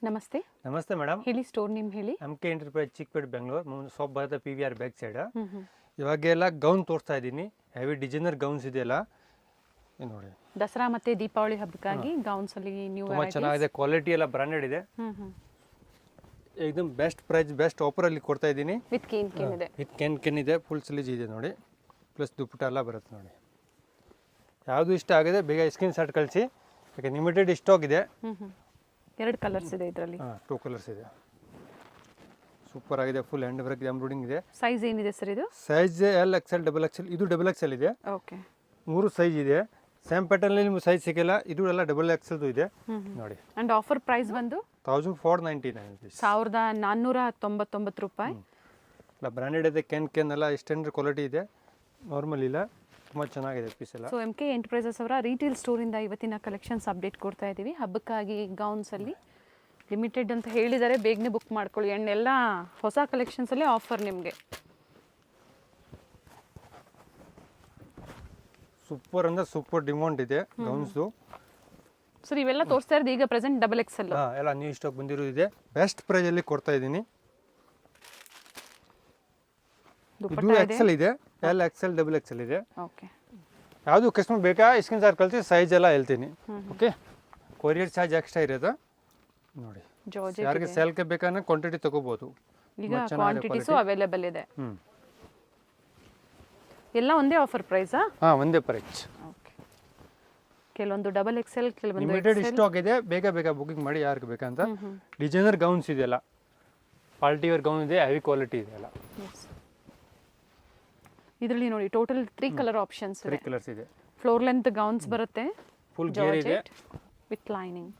ನಮಸ್ತೆ. ನಮಸ್ತೆ ಮೇಡಮ್. ಹೇಳಿ, ಸ್ಟೋರ್ ನೇಮ್ ಹೇಳಿ. MK enterprise Chickpet Bengaluru. Shop ಬರುತ್ತೆ PVR ಬ್ಯಾಕ್ ಸೈಡ್. ಇವಾಗೆಲ್ಲ ಗೌನ್ ತೋರಿಸ್ತಾ ಇದ್ದೀನಿ. ಹೆವಿ ಡಿಸೈನರ್ ಗೌನ್ಸ್ ಇದೆಯಲ್ಲ, ಇದು ನೋಡಿ. ದಸರಾ ಮತ್ತೆ ದೀಪಾವಳಿ ಹಬ್ಬಕ್ಕಾಗಿ ಗೌನ್ಸ್ ಅಲ್ಲಿ ನ್ಯೂ ತುಂಬಾ ಚೆನ್ನಾಗಿದೆ. ಕ್ವಾಲಿಟಿ ಎಲ್ಲ ಬ್ರಾಂಡೆಡ್ ಇದೆ. ಏಕದಮ್ ಬೆಸ್ಟ್ ಪ್ರೈಸ್, ಬೆಸ್ಟ್ ಆಫರ್ ಅಲ್ಲಿ ಕೊಡ್ತಾ ಇದ್ದೀನಿ. ವಿತ್ ಕೇನ್ ಇದೆ. ವಿತ್ ಕೆನ್ ಇದೆ. ಫುಲ್ ಸ್ಲೀಜ್ ಇದೆ ನೋಡಿ. ಪ್ಲಸ್ ದುಪ್ಪಟ್ಟ ಎಲ್ಲ ಬರುತ್ತೆ ನೋಡಿ. ಯಾವುದು ಇಷ್ಟ ಆಗಿದೆ ಬೇಗ ಸ್ಕ್ರೀನ್ ಶಾಟ್ ಕಳಿಸಿ. ಯಾಕೆ ಲಿಮಿಟೆಡ್ ಸ್ಟಾಕ್ ಇದೆ. 2 ಕಲರ್ಸ್ ಇದೆ ಇದರಲ್ಲಿ. 2 ಕಲರ್ಸ್ ಇದೆ. ಸೂಪರ್ ಆಗಿದೆ. ಫುಲ್ ಹ್ಯಾಂಡ್ ವರ್ಕ್ ಎಂಬ್ರಾಯ್ಡಿಂಗ್ ಇದೆ. ಸೈಜ್ ಏನಿದೆ ಸರ್ ಇದು? Size L XL XXL. ಇದು XXL ಇದೆ. ಓಕೆ. 3 ಸೈಜ್ ಇದೆ. ಸೇಮ್ ಪ್ಯಾಟರ್ನ್ ಅಲ್ಲಿ ನಿಮಗೆ ಸೈಜ್ ಸಿಗಲ್ಲ. ಇದು ಎಲ್ಲ XXL ಇದೆ ನೋಡಿ. ಅಂಡ್ ಆಫರ್ ಪ್ರೈಸ್ ಬಂದು 1499 rupees. 1499 ರೂಪಾಯಿ. ಎಲ್ಲ ಬ್ರಾಂಡೆಡ್ ಇದೆ. ಕೆನ್ ಎಲ್ಲ ಸ್ಟ್ಯಾಂಡರ್ಡ್ ಕ್ವಾಲಿಟಿ ಇದೆ. ನಾರ್ಮಲ್ ಇಲ್ಲ. ತುಂಬ ಚೆನ್ನಾಗಿದೆ ಪೀಸ್ ಎಲ್ಲ. ಸೊ MK ಎಂಟರ್ಪ್ರೈಸಸ್ ಅವರ ರೀಟೇಲ್ ಸ್ಟೋರಿಂದ ಇವತ್ತಿನ ಕಲೆಕ್ಷನ್ಸ್ ಅಪ್ಡೇಟ್ ಕೊಡ್ತಾ ಇದ್ದೀವಿ. ಹಬ್ಬಕ್ಕಾಗಿ ಗೌನ್ಸ್ ಅಲ್ಲಿ ಲಿಮಿಟೆಡ್ ಅಂತ ಹೇಳಿದರೆ ಬೇಗನೆ ಬುಕ್ ಮಾಡ್ಕೊಳ್ಳಿ. ಆ್ಯಂಡ್ ಎಲ್ಲ ಹೊಸ ಕಲೆಕ್ಷನ್ಸ್ ಅಲ್ಲಿ ಆಫರ್ ನಿಮಗೆ. ಸೂಪರ್ ಅಂದ್ರೆ ಸೂಪರ್ ಡಿಮಾಂಡ್ ಇದೆ ಗೌನ್ಸ್ದು. ಸರ್ ಇವೆಲ್ಲ ತೋರಿಸ್ತಾ ಇರೋದು ಈಗ ಪ್ರೆಸೆಂಟ್ XXL. ಎಲ್ಲ ನ್ಯೂ ಸ್ಟಾಕ್ ಬಂದಿರೋದಿದೆ. ಬೆಸ್ಟ್ ಪ್ರೈಸ್ ಅಲ್ಲಿ ಕೊಡ್ತಾ ಇದ್ದೀನಿ. ಇದು XL ಇದೆ. L XL XXL ಇದೆ. ಓಕೆ. ಯಾವುದು ಕಸ್ಟಮರ್ ಬೇಕಾ ಸ್ಕ್ರೀನ್ ಶಾಟ್ ಕಳಿಸಿ. ಸೈಜ್ ಎಲ್ಲ ಹೇಳ್ತೀನಿ. ಓಕೆ. ಕೊರಿಯರ್ ಚಾರ್ಜ್ ಎಕ್ಸ್ಟ್ರಾ ಇರೋದು ನೋಡಿ. ಯಾರಿಗೆ ಸೇಲ್ಗೆ ಬೇಕಾದ್ರೆ ಕ್ವಾಂಟಿಟಿ ತಗೋಬಹುದು. ಈಗ ಕ್ವಾಂಟಿಟೀಸ್ ಅವೈಲೇಬಲ್ ಇದೆ. ಎಲ್ಲ ಒಂದೇ ಆಫರ್ ಪ್ರೈಸಾ? ಒಂದೇ ಪ್ರೈಸ್. ಓಕೆ. ಕೆಲವೊಂದು XXL, ಕೆಲವೊಂದು ಲಿಮಿಟೆಡ್ ಸ್ಟಾಕ್ ಇದೆ. ಬೇಗ ಬುಕಿಂಗ್ ಮಾಡಿ ಯಾರಿಗೆ ಬೇಕಂತ. ಡಿಸೈನರ್ ಗೌನ್ಸ್ ಇದೆಯಲ್ಲ, ಪಾರ್ಟಿ ವೇರ್ ಗೌನ್ ಇದೆ. ಹೆವಿ ಕ್ವಾಲಿಟಿ ಇದೆ ಎಲ್ಲ. ಇದರಲ್ಲಿ ನೋಡಿ ಟೋಟಲ್ 3 ಕಲರ್ ಆಪ್ಷನ್ಸ್ ಇದೆ. 3 ಕಲರ್ಸ್ ಇದೆ. ಫ್ಲೋರ್ ಲೆಂತ್ ಗೌನ್ಸ್ ಬರುತ್ತೆ. ಫುಲ್ ಗೇರ್ ಇದೆ ವಿತ್ ಲೈನಿಂಗ್.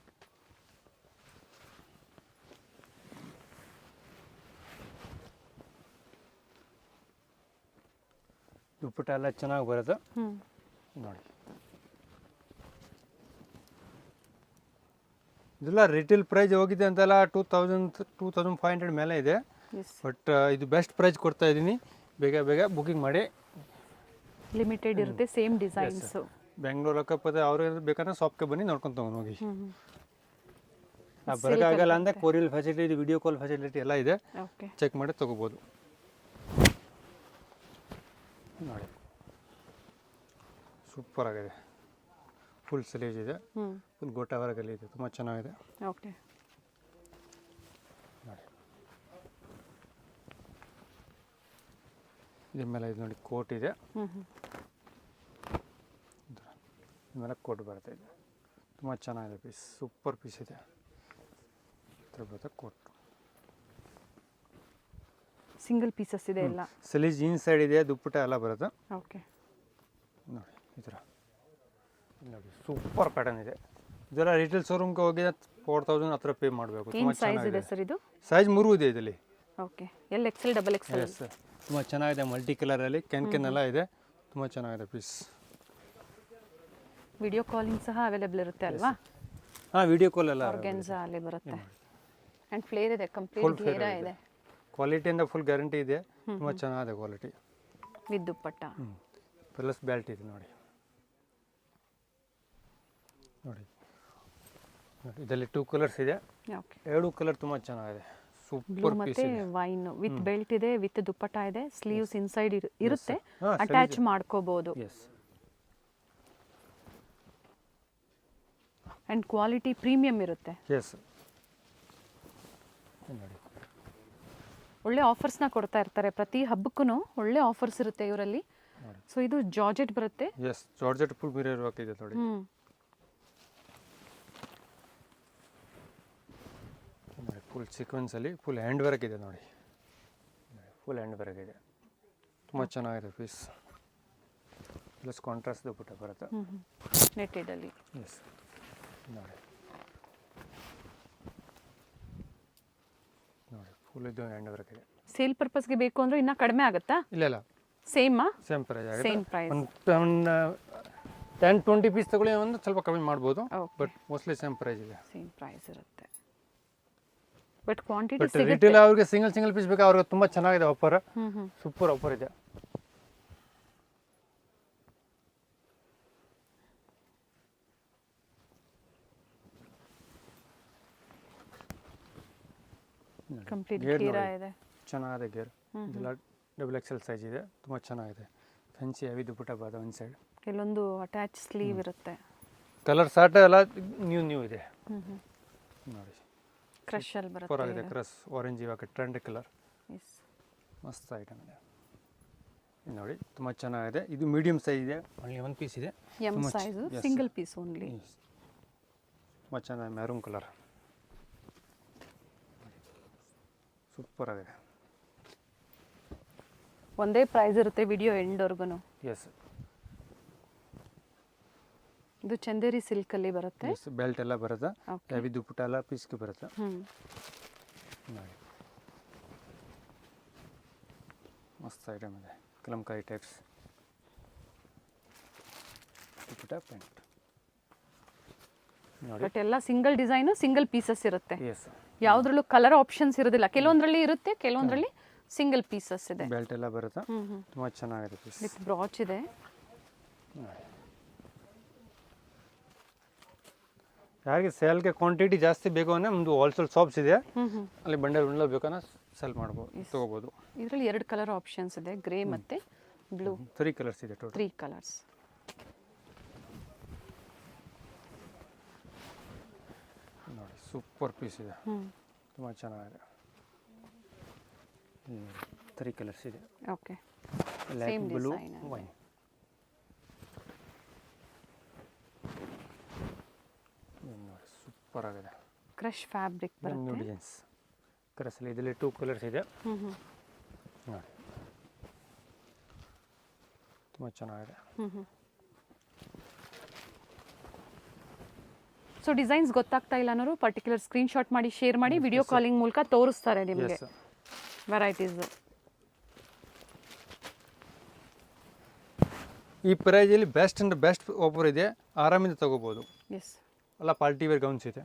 ದುಪ್ಪಟ್ಟ ಎಲ್ಲ ಚೆನ್ನಾಗಿ ಬರುತ್ತೆ ನೋಡಿ. ಇದೆಲ್ಲ ರಿಟೇಲ್ ಪ್ರೈಸ್ ಹೋಗಿದೆ ಅಂತೆಲ್ಲ 2500 ಮೇಲೆ ಇದೆ. ಬಟ್ ಇದು ಬೆಸ್ಟ್ ಪ್ರೈಸ್ ಕೊಡ್ತಾ ಇದ್ದೀನಿ. ಬೇಗ ಬುಕಿಂಗ್ ಮಾಡಿ. ಲಿಮಿಟೆಡ್ ಇರುತ್ತೆ. Same designs. ಬೆಂಗಳೂರು ಲಕ್ಕಪ್ಪದೆ ಅವ್ರು ಬೇಕಂದ್ರೆ ಶಾಪ್ಗೆ ಬನ್ನಿ ನೋಡ್ಕೊಂಡು ತಗೊಂಡು ಹೋಗಿ. ಬರೋಕ್ಕಾಗಲ್ಲ ಅಂದರೆ courier facility, video call facility ಎಲ್ಲ ಇದೆ. ಚೆಕ್ ಮಾಡಿ ತಗೋಬೋದು ನೋಡಿ. ಸೂಪರ್ ಆಗಿದೆ. ಫುಲ್ ಸ್ಲೀವ್ ಇದೆ. ಫುಲ್ ಗೋಟಾ ವರ್ಗಲ್ಲಿ ಇದೆ. ತುಂಬ ಚೆನ್ನಾಗಿದೆ. ಓಕೆ. ಇದ್ರ ಮೇಲೆ ಇದು ನೋಡಿ ಕೋಟ್ ಇದೆ. ಇದ್ರ ಕೋಟ್ ಬರ್ತಾ ಇದೆ. ತುಂಬ ಚೆನ್ನಾಗಿದೆ ಪೀಸ್. ಸೂಪರ್ ಪೀಸ್ ಇದೆ. ಇದ್ರ ಬರುತ್ತೆ ಕೋಟ್. ಸಿಂಗಲ್ ಪೀಸಸ್ ಇದೆ ಎಲ್ಲ. ಸ್ಲೀವ್ಸ್ ಇನ್ಸೈಡ್ ಇದೆ. ದುಪ್ಪಟ್ಟ ಎಲ್ಲ ಬರುತ್ತೆ. ಓಕೆ. ನೋಡಿ ಈ ಥರ ನೋಡಿ. ಸೂಪರ್ ಪ್ಯಾಟರ್ನ್ ಇದೆ. ಇದೆಲ್ಲ ರಿಟೇಲ್ ಶೋರೂಮ್ಗೆ ಹೋಗಿ 4000 ಹತ್ರ ಪೇ ಮಾಡಬೇಕು. ತುಂಬ ಚೆನ್ನಾಗಿದೆ ಸರ್ ಇದು. ಸೈಜ್ 3 ಇದೆ ಇದರಲ್ಲಿ. Okay. L XL XXL. Yes sir. ತುಂಬ ಚೆನ್ನಾಗಿದೆ. ಮಲ್ಟಿ ಕಲರಲ್ಲಿ ಕೆನ್ ಎಲ್ಲ ಇದೆ. ತುಂಬ ಚೆನ್ನಾಗಿದೆ ಪೀಸ್. ವಿಡಿಯೋ ಕಾಲಿಂಗ್ ಸಹ ಅವೈಲೇಬಲ್ ಇರುತ್ತೆ ಅಲ್ವಾ? ವಿಡಿಯೋ ಕಾಲ್ ಎಲ್ಲ ಆರ್ಗನ್ಸಾ ಅಲ್ಲಿ ಬರುತ್ತೆ. ಆ್ಯಂಡ್ ಫ್ಲೇರ್ ಇದೆ. ಕಂಪ್ಲೀಟ್ ಫ್ಲೇರ್ ಇದೆ. ಕ್ವಾಲಿಟಿಯಿಂದ ಫುಲ್ ಗ್ಯಾರಂಟಿ ಇದೆ. ತುಂಬ ಚೆನ್ನಾಗಿದೆ quality. With dupatta. Plus belt ಇದೆ ನೋಡಿ. ಇದರಲ್ಲಿ 2 ಕಲರ್ಸ್ ಇದೆ. ಓಕೆ. 2 ಕಲರ್ ತುಂಬ ಚೆನ್ನಾಗಿದೆ. ಸೂಪರ್ ಪೀಸ್ ಇದೆ. ವೈನ್ ವಿತ್ ಬೆಲ್ಟ್ ಇದೆ. ವಿತ್ ದುಪ್ಪಟ್ಟ ಇದೆ. ಸ್ಲೀವ್ಸ್ ಇನ್ಸೈಡ್ ಇರುತ್ತೆ. ಅಟ್ಯಾಚ್ ಮಾಡ್ಕೋಬಹುದು. ಅಂಡ್ ಕ್ವಾಲಿಟಿ ಪ್ರೀಮಿಯಂ ಇರುತ್ತೆ. ಎಸ್. ಒಳ್ಳೆ ಆಫರ್ಸ್ನ ಕೊಡ್ತಾ ಇರ್ತಾರೆ. ಪ್ರತಿ ಹಬ್ಬಕ್ಕೂ ಒಳ್ಳೆ ಆಫರ್ಸ್ ಇರುತ್ತೆ ಇವರಲ್ಲಿ. ಸೊ ಇದು ಜಾರ್ಜೆಟ್ ಬರುತ್ತೆ. Yes, georgette full mirror work ಇದೆ ನೋಡಿ. ಫುಲ್ ಸೀಕ್ವೆನ್ಸ್ ಅಲ್ಲಿ ಫುಲ್ ಹ್ಯಾಂಡ್ ವರ್ಕ್ ಇದೆ ನೋಡಿ. ಫುಲ್ ಹ್ಯಾಂಡ್ ವರ್ಕ್ ಇದೆ. ತುಂಬ ಚೆನ್ನಾಗಿದೆ ಪೀಸ್. ಪ್ಲಸ್ ಕಾಂಟ್ರಾಸ್ಟ್ ದುಪ್ಪಟ್ಟ ಬರುತ್ತೆ. ನೆಟೆಡ್ ಅಲ್ಲಿ. ಎಸ್ ನೋಡಿ. ಫುಲ್ ಇದು ಹ್ಯಾಂಡ್ ವರ್ಕ್ ಇದೆ. ಸೇಲ್ ಪರ್ಪಸ್ಗೆ ಬೇಕು ಅಂದ್ರೆ ಇನ್ನೂ ಕಡಿಮೆ ಆಗುತ್ತಾ? ಇಲ್ಲ ಸೇಮ್ ಪ್ರೈಸ್ ಆಗುತ್ತೆ. Same price. 10-20 ಪೀಸ್ ತಗೊಳ್ಳಿ ಒಂದು ಸ್ವಲ್ಪ ಕಮ್ಮಿ ಮಾಡ್ಬೋದು. ಬಟ್ ಮೋಸ್ಟ್ಲಿ ಸೇಮ್ ಪ್ರೈಸ್ ಇದೆ. ಸೇಮ್ ಪ್ರೈಸ್ ಇರುತ್ತೆ. ಬಟ್ ಕ್ವಾಂಟಿಟಿ ರಿಟೇಲ್ ಅವ್ರಿಗೆ ಸಿಂಗಲ್ ಪೀಸ್ ಬೇಕಾ ಅವ್ರಿಗೆ ತುಂಬ ಚೆನ್ನಾಗಿದೆ ಆಫರ್. ಸೂಪರ್ ಆಫರ್ ಇದೆ. ಕಂಪ್ಲೀಟ್ ಗೇರ್ ಗೇರ ನೋಡಿ. ಇದೆ. ಚೆನ್ನಾಗಿದೆ ಗೇರ್. ಇದೆಲ್ಲ ಡಬಲ್ ಎಕ್ಸೆಲ್ ಸೈಜ್ ಇದೆ, ತುಂಬ ಚೆನ್ನಾಗಿದೆ. ಫ್ಯಾನ್ಸಿ ಹೆವಿ ದುಪ್ಪಟ್ಟ ಬಾದ ಒಂದು ಸೈಡ್. ಕೆಲವೊಂದು ಅಟ್ಯಾಚ್ ಸ್ಲೀವ್ ಇರುತ್ತೆ. ಕಲರ್ ಸಾಟ ಎಲ್ಲ ನ್ಯೂ ಇದೆ ನೋಡಿ. ಕ್ರಶ್ ಅಲ್ಲಿ ಸೂಪರ್ ಆಗಿದೆ. ಬರುತ್ತೆ. ಕ್ರಸ್ ಆರೆಂಜ್ ಇವಾಗ ಟ್ರೆಂಡ್ ಕಲರ್, ಎಸ್. ಮಸ್ತ್ ಐಟಮ್ ಇದೆ. ಇದು ನೋಡಿ ತುಂಬ ಚೆನ್ನಾಗಿದೆ. ಇದು ಮೀಡಿಯಮ್ ಸೈಜ್ ಇದೆ, ಓನ್ಲಿ ಒಂದು ಪೀಸ್ ಇದೆ. ಎಂ ತುಂಬ size, yes. Single piece only. ತುಂಬ ಚೆನ್ನಾಗಿ ಮೆರೂನ್ ಕಲರ್, ಸೂಪರ್ ಆಗಿದೆ. ಒಂದೇ ಪ್ರೈಸ್ ಇರುತ್ತೆ ವಿಡಿಯೋ ಎಂಡ್ವರೆಗೂ. ಎಸ್. ಇದು ಚಂದೇರಿ ಸಿಲ್ಕ್ ಅಲ್ಲಿ ಬರುತ್ತೆ. ಎಸ್, ಬೆಲ್ಟ್ ಎಲ್ಲ ಬರುತ್ತೆ. Okay. ಹೆವಿ ದುಪ್ಪಟ್ಟ ಎಲ್ಲ ಪೀಸ್ಗೆ ಬರುತ್ತೆ ನೋಡಿ. ಮಸ್ತ್ ಐಟಮ್ ಇದೆ. ಕಲಂಕಾರಿ ಟೈಪ್ಸ್ ದುಪ್ಪಟ್ಟ ಪ್ಯಾಂಟ್ ನೋಡಿ. ಬಟ್ ಎಲ್ಲ ಸಿಂಗಲ್ ಡಿಸೈನು, ಸಿಂಗಲ್ ಪೀಸಸ್ ಇರುತ್ತೆ. ಎಸ್. ಯಾವ್ದ್ರಲ್ಲೂ ಕಲರ್ ಆಪ್ಷನ್ಸ್ ಇರೋದಿಲ್ಲ. ಕೆಲವೊಂದ್ರಲ್ಲಿ ಇರುತ್ತೆ, ಕೆಲವೊಂದ್ರಲ್ಲಿ ಸಿಂಗಲ್ ಪೀಸಸ್ ಇದೆ. ಬೆಲ್ಟ್ ಎಲ್ಲ ಬರುತ್ತೆ. ತುಂಬ ಚೆನ್ನಾಗಿದೆ ಪೀಸ್. ವಿತ್ ಬ್ರಾಚ್ ಇದೆ. ನೋಡಿ. ಯಾರಿಗೆ ಸೇಲ್ಗೆ ಕ್ವಾಂಟಿಟಿ ಜಾಸ್ತಿ ಬೇಕು ಅಂದರೆ ಒಂದು ಹೋಲ್ಸೇಲ್ ಶಾಪ್ಸ್ ಇದೆ, ಅಲ್ಲಿ ಬಂಡಲ್ ಬೇಕನ್ನ ಸೆಲ್ ಮಾಡ್ಬೋದು, ತೊಗೋಬೋದು. ಇದರಲ್ಲಿ 2 ಕಲರ್ ಆಪ್ಷನ್ಸ್ ಇದೆ, ಗ್ರೇ ಮತ್ತೆ ಬ್ಲೂ. 3 ಕಲರ್ಸ್ ಇದೆ ಟೋಟಲ್. 3 ಕಲರ್ಸ್. ನೋಡಿ ಸೂಪರ್ ಪೀಸ್ ಇದೆ, ತುಂಬ ಚೆನ್ನಾಗಿದೆ. 3 ಕಲರ್ಸ್ ಇದೆ. ಓಕೆ. Light blue, wine. ನೋಡಿ ಸೂಪರ್ ಆಗಿದೆ. ಕ್ರಶ್ ಫ್ಯಾಬ್ರಿಕ್ ನ್ಯೂ ಬರುತ್ತೆ. ಡಿಸೈನ್ಸ್ ಕ್ರಸಲ್ಲಿ. ಇದರಲ್ಲಿ 2 ಕಲರ್ಸ್ ಇದೆ ನೋಡಿ. ತುಂಬ ಚೆನ್ನಾಗಿದೆ. ಸೊ ಡಿಸೈನ್ಸ್ ಗೊತ್ತಾಗ್ತಾ ಇಲ್ಲ ಅನ್ನೋರು ಪರ್ಟಿಕ್ಯುಲರ್ ಸ್ಕ್ರೀನ್ಶಾಟ್ ಮಾಡಿ ಶೇರ್ ಮಾಡಿ ವಿಡಿಯೋ ಕಾಲಿಂಗ್ ಮೂಲಕ ತೋರಿಸ್ತಾರೆ ನಿಮಗೆ ಎಸ್. ವೆರೈಟೀಸ್. ಈ ಪ್ರೈಸಲ್ಲಿ ಬೆಸ್ಟ್ ಅಂಡ್ ಬೆಸ್ಟ್ ಆಫರ್ ಇದೆ, ಆರಾಮಿಂದ ತಗೋಬೋದು. ಎಸ್. ಎಲ್ಲ ಪಾರ್ಟಿ ವೇರ್ ಗೌನ್ಸ್ ಇದೆ.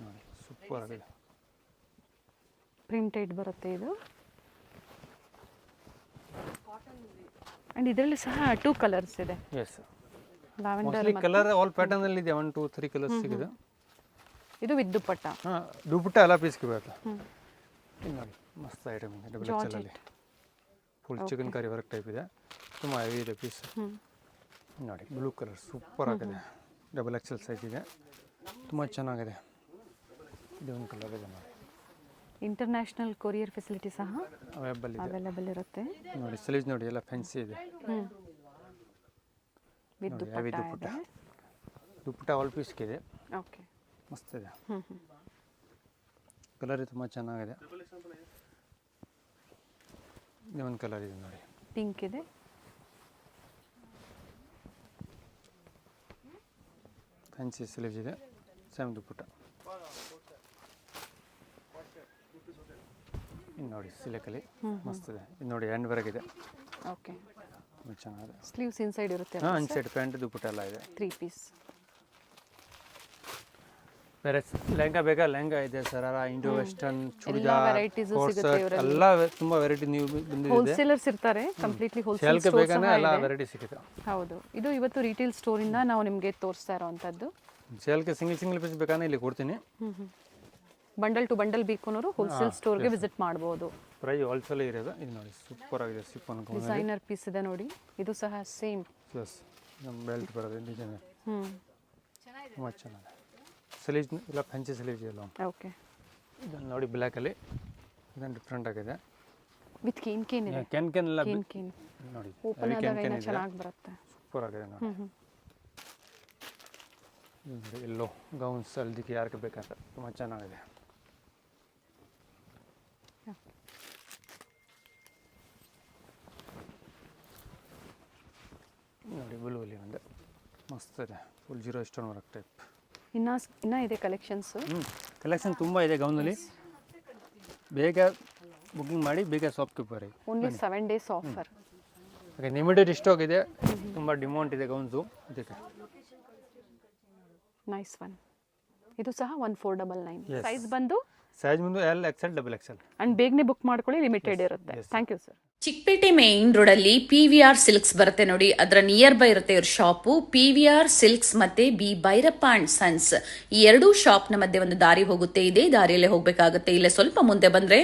ನೋಡಿ ಸೂಪರ್ ಆಗಿದೆ. ಪ್ರಿಂಟೆಡ್ ಬರುತ್ತೆ ಇದು. ಅಂಡ್ ಇದರಲ್ಲಿ ಸಹ 2 ಕಲರ್ಸ್ ಇದೆ. Yes. Lavender mostly colour all pattern ಅಲ್ಲಿ ಇದೆ. 1 2 3 ಕಲರ್ಸ್ ಸಿಗಿದೆ. ಇದು ವಿತ್ ದುಪ್ಪಟ್ಟ. ಹಾಂ, ದುಪ್ಪಟ್ಟ ಎಲ್ಲ ಪೀಸ್ಗೆ ಬರುತ್ತೆ. ಇದು ನೋಡಿ ಮಸ್ತ್ ಐಟಮ್ ಇದೆ. ಡಬಲ್ ಎಕ್ಸೆಲ್ ಅಲ್ಲಿ full chicken curry work type ಇದೆ, ತುಂಬ ಹೆವಿ ಇದೆ ಪೀಸ್. ನೋಡಿ ಬ್ಲೂ ಕಲರ್ ಸೂಪರ್ ಆಗಿದೆ. ಡಬಲ್ ಎಕ್ಸೆಲ್ ಸೈಜ್ ಇದೆ, ತುಂಬ ಚೆನ್ನಾಗಿದೆ. ಇದು ಒಂದು ಕಲರ್ ಇದೆ ನೋಡಿ. ಇಂಟರ್ನ್ಯಾಷನಲ್ ಕೊರಿಯರ್ ಫೆಸಿಲಿಟಿ ಸಹ ಅವೈಲೇಬಲ್ ಇರುತ್ತೆ. ನೋಡಿ. ಸ್ಲೀವ್ಸ್ ನೋಡಿ ಎಲ್ಲ ಫ್ಯಾನ್ಸಿ ಇದೆ. ವಿತ್ ನೋಡಿ ಹೆವಿ ದುಪ್ಪಟ್ಟ. ದುಪ್ಪಟ್ಟ. ದುಪ್ಪಟ್ಟ ಆಲ್ ಪೀಸ್ಗೆ ಇದೆ. ಓಕೆ. ಮಸ್ತ್ ಇದೆ. ಕಲರ್ ತುಂಬ ಚೆನ್ನಾಗಿದೆ. ಒಂದು ಕಲರ್ ಇದೆ ನೋಡಿ, ಪಿಂಕ್ ಇದೆ. ಫ್ಯಾನ್ಸಿ ಸ್ಲೀವ್ಸ್ ಇದೆ, ಸೇಮ್ ದುಪ್ಪಟ್ಟ. ಇನ್ನು ನೋಡಿ ಸಿಲೆಕಲ್ಲಿ ಮಸ್ತ್ ಇದೆ. ಇದು ನೋಡಿ ಹ್ಯಾಂಡ್ ವರ್ಕ್ ಇದೆ. ಓಕೆ. ಚೆನ್ನಾಗಿದೆ. ಸ್ಲೀವ್ಸ್ ಇನ್ಸೈಡ್ ಇರುತ್ತೆ. ಹಾಂ, ಇನ್ಸೈಡ್ ಪ್ಯಾಂಟ್ ದುಪ್ಪಟ್ಟ ಎಲ್ಲ ಇದೆ. 3 ಪೀಸ್. ಬೇರೆ ಲೆಹಂಗಾ ಬೇಕಾ? ಲೆಹಂಗಾ ಇದೆ, sharara, Indo western, churidar, varieties coat ಸಿಗುತ್ತೆ ಸೆಟ್ ಎಲ್ಲ ತುಂಬ ವೆರೈಟಿ ನೀವು ಬಂದಿದೆ. ಹೋಲ್ಸೇಲರ್ಸ್ ಇರ್ತಾರೆ, ಕಂಪ್ಲೀಟ್ಲಿ ಹೋಲ್ಸೇಲ್ ಸೇಲ್ಗೆ ಸ್ಟೋರ್ ಬೇಕಾದ್ರೆ ಸಹ ಎಲ್ಲ ಇದೆ. ವೆರೈಟಿ ಸಿಗುತ್ತೆ. ಹೌದು, ಇದು ಇವತ್ತು ರಿಟೇಲ್ ಸ್ಟೋರ್ ಇಂದ ನಾವು ನಿಮಗೆ ತೋರಿಸ್ತಾ ಇರೋವಂಥದ್ದು. ಸೇಲ್ಗೆ ಸಿಂಗಲ್ ಪೀಸ್ ಬೇಕಾದ್ರೆ ಇಲ್ಲಿ ಕೊಡ್ತೀನಿ. ಬಂಡಲ್ ಟು ಬಂಡಲ್ ಬೇಕು ಅನ್ನೋರು ಹೋಲ್ಸೇಲ್ ಸ್ಟೋರ್ಗೆ ವಿಸಿಟ್ ಮಾಡ್ಬೋದು. ಪ್ರೈಸ್ ಹೋಲ್ಸೇಲ್ ಇರೋದು. ಇದು ನೋಡಿ ಸೂಪರ್ ಆಗಿದೆ. ಸಿಫಾನ್ ಡಿಸೈನರ್ ಪೀಸ್ ಇದೆ ನೋಡಿ. ಇದು ಸಹ ಸೇಮ್. ಎಸ್, ನಮ್ಮ ಬೆಲ್ಟ್ ಬರೋದು ಡಿಸೈನ್ ತುಂಬ ಚೆನ್ನಾಗಿದೆ. ಸ್ಲೀವ್ಸ್ ಇಲ್ಲ ಫ್ಯಾನ್ಸಿ ಸ್ಲೀವ್ಸ್ ಇಲ್ಲ. ಓಕೆ. ಇದನ್ನು ನೋಡಿ ಬ್ಲ್ಯಾಕಲ್ಲಿ, ಇದನ್ನು ಡಿಫ್ರೆಂಟ್ ಆಗಿದೆ. ವಿತ್ ಕೇನ್ ಇದೆ. ಕೆನ್ ಎಲ್ಲ ಕೇನ್ ನೋಡಿ, ಓಪನ್ ಆದಾಗ ಇನ್ನೂ ಚೆನ್ನಾಗಿ ಬರುತ್ತೆ. ಸೂಪರ್ ಆಗಿದೆ ನೋಡಿ. ನೋಡಿ ಎಲ್ಲೋ ಗೌನ್ಸ್ ಹಲ್ದಿಕ್ಕೆ ಯಾರಿಗೆ ಬೇಕಂತ ತುಂಬ ಚೆನ್ನಾಗಿದೆ. ನೋಡಿ ಬ್ಲೂಲಿ ಒಂದು ಮಸ್ತ್ ಇದೆ. Full 0 stone work type. ಇನ್ನ ಇದೆ ಕಲೆಕ್ಷನ್ಸ್. ಕಲೆಕ್ಷನ್ ತುಂಬ ಇದೆ ಗೌನಲ್ಲಿ. ಬೇಗ ಬುಕಿಂಗ್ ಮಾಡಿ, ಬೇಗ ಶಾಪ್ಗೆ ಬರ್ರಿ. Only 7 days offer. ಯಾಕೆ ಲಿಮಿಟೆಡ್ ಸ್ಟಾಕ್ ಇದೆ, ತುಂಬ ಡಿಮಾಂಡ್ ಇದೆ ಗೌನ್ಸು, ಅದಕ್ಕೆ. Nice one. ಇದು ಸಹ 1499. Yes. ಸೈಜ್ ಬಂದು ಸೈಜ್ ಬಂದು L XL XXL. ಅಂಡ್ ಬೇಗನೆ ಬುಕ್ ಮಾಡ್ಕೊಳ್ಳಿ, ಲಿಮಿಟೆಡ್ ಇರುತ್ತೆ. Thank you sir. Chickpet main ರೋಡಲ್ಲಿ PVR ಸಿಲ್ಕ್ಸ್ ಬರುತ್ತೆ ನೋಡಿ, ಅದರ ನಿಯರ್ ಬೈ ಇರುತ್ತೆ ಇವ್ರ ಶಾಪು. PVR ಸಿಲ್ಕ್ಸ್ ಮತ್ತೆ ಬಿ ಭೈರಪ್ಪ ಅಂಡ್ ಸನ್ಸ್, ಈ ಎರಡೂ ಶಾಪ್ನ ಮಧ್ಯೆ ಒಂದು ದಾರಿ ಹೋಗುತ್ತೆ. ಇದೇ ದಾರಿಯಲ್ಲೇ ಹೋಗಬೇಕಾಗುತ್ತೆ. ಇಲ್ಲೇ ಸ್ವಲ್ಪ ಮುಂದೆ ಬಂದ್ರೆ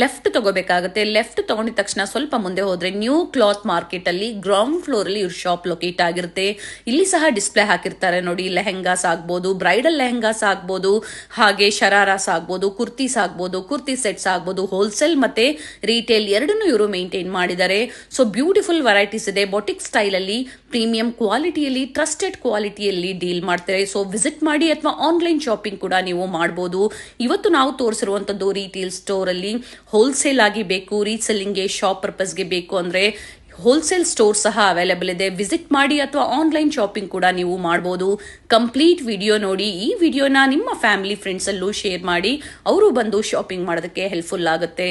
ಲೆಫ್ಟ್ ತಗೋಬೇಕಾಗುತ್ತೆ. ಲೆಫ್ಟ್ ತಗೊಂಡಿದ ತಕ್ಷಣ ಸ್ವಲ್ಪ ಮುಂದೆ ಹೋದ್ರೆ ನ್ಯೂ ಕ್ಲಾತ್ ಮಾರ್ಕೆಟ್ ಅಲ್ಲಿ ಗ್ರೌಂಡ್ ಫ್ಲೋರ್ ಅಲ್ಲಿ ಇವ್ರ ಶಾಪ್ ಲೊಕೇಟ್ ಆಗಿರುತ್ತೆ. ಇಲ್ಲಿ ಸಹ ಡಿಸ್ಪ್ಲೇ ಹಾಕಿರ್ತಾರೆ ನೋಡಿ, ಲೆಹೆಂಗಾಸ್ ಆಗ್ಬೋದು, ಬ್ರೈಡಲ್ ಲೆಹೆಂಗಾಸ್ ಆಗ್ಬೋದು, ಹಾಗೆ ಶರಾರಾಸ್ ಆಗ್ಬೋದು, ಕುರ್ತೀಸ್ ಆಗ್ಬೋದು, ಕುರ್ತಿ ಸೆಟ್ಸ್ ಆಗ್ಬೋದು. ಹೋಲ್ಸೇಲ್ ಮತ್ತೆ ರಿಟೇಲ್ ಎರಡನ್ನೂ ಇವರು ಮೇಂಟೈನ್ ಮಾಡಿದ್ದಾರೆ. ಸೊ ಬ್ಯೂಟಿಫುಲ್ ವೆರೈಟೀಸ್ ಇದೆ. ಬೊಟಿಕ್ ಸ್ಟೈಲ್ ಅಲ್ಲಿ ಪ್ರೀಮಿಯಂ ಕ್ವಾಲಿಟಿಯಲ್ಲಿ, ಟ್ರಸ್ಟೆಡ್ ಕ್ವಾಲಿಟಿಯಲ್ಲಿ ಡೀಲ್ ಮಾಡ್ತಾರೆ. ಸೊ ವಿಸಿಟ್ ಮಾಡಿ ಅಥವಾ ಆನ್ಲೈನ್ ಶಾಪಿಂಗ್ ಕೂಡ ನೀವು ಮಾಡಬಹುದು. ಇವತ್ತು ನಾವು ತೋರಿಸಿರುವಂತದ್ದು ರಿಟೇಲ್ ಸ್ಟೋರ್ ಅಲ್ಲಿ ಹೋಲ್ಸೇಲ್ ಆಗಿ ಬೇಕು, ರೀಸೆಲ್ಲಿಂಗ್ಗೆ, ಶಾಪ್ ಪರ್ಪಸ್ಗೆ ಬೇಕು ಅಂದ್ರೆ ಹೋಲ್ಸೇಲ್ ಸ್ಟೋರ್ ಸಹ ಅವೈಲೇಬಲ್ ಇದೆ. ವಿಸಿಟ್ ಮಾಡಿ ಅಥವಾ ಆನ್ಲೈನ್ ಶಾಪಿಂಗ್ ಕೂಡ ನೀವು ಮಾಡಬಹುದು. ಕಂಪ್ಲೀಟ್ ವಿಡಿಯೋ ನೋಡಿ. ಈ ವಿಡಿಯೋನ ನಿಮ್ಮ ಫ್ಯಾಮಿಲಿ ಫ್ರೆಂಡ್ಸ್ ಅಲ್ಲೂ ಶೇರ್ ಮಾಡಿ, ಅವರು ಬಂದು ಶಾಪಿಂಗ್ ಮಾಡೋದಕ್ಕೆ ಹೆಲ್ಪ್ಫುಲ್ ಆಗುತ್ತೆ.